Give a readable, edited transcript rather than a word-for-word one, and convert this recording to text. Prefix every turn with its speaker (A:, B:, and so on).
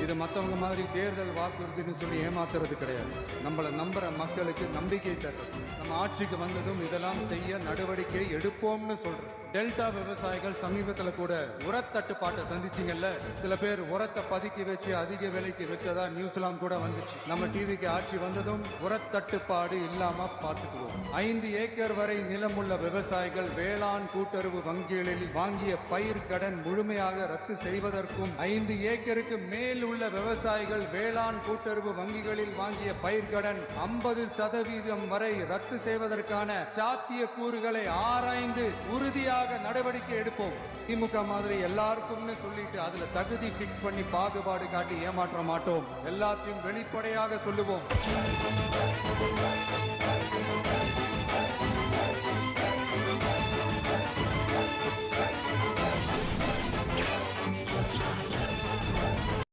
A: இது மற்றவங்க மாதிரி தேர்தல் வாக்குறுதின்னு சொல்லி ஏமாத்துறது கிடையாது. நம்மளை நம்புற மக்களுக்கு நம்பிக்கை தர்றது. நம்ம ஆட்சிக்கு வந்ததும் இதெல்லாம் செய்ய நடவடிக்கை எடுப்போம்னு சொல்றோம். டெல்டா விவசாயிகள் சமீபத்துல கூட உரத்தட்டுப்பாட்டை சந்திச்சிங்கல்ல. சில பேர் உரத்தை பதுக்கி வச்சு அதிக விலைக்கு விற்றதா நியூஸ்லாம் கூட வந்துச்சு. நம்ம டிவிக்கு ஆட்சி வந்ததும் உரத்தட்டுப்பாடு இல்லாம பார்த்துக்குவோம். 5 ஏக்கர் வரை நிலமுள்ள விவசாயிகள் வேளாண் கூட்டுறவு வங்கிகளில் வாங்கிய பயிர் கடன் முழுமையாக ரத்து செய்வதற்கும் 5 ஏக்கருக்கு மேல் உள்ள விவசாயிகள் வேளாண் கூட்டுறவு வங்கிகளில் வாங்கிய பயிர் கடன் 50% வரை ரத்து செய்வதற்கான சாத்திய கூறுகளை ஆராய்ந்து உறுதியாக நடவடிக்கை எடுப்போம். திமுக மாதிரி எல்லாருக்கும்னு சொல்லிட்டு அதுல தகுதி பிக்ஸ் பண்ணி பாகுபாடு காட்டி ஏமாற்ற மாட்டோம். எல்லாத்தையும் வெளிப்படையாக சொல்லுவோம்.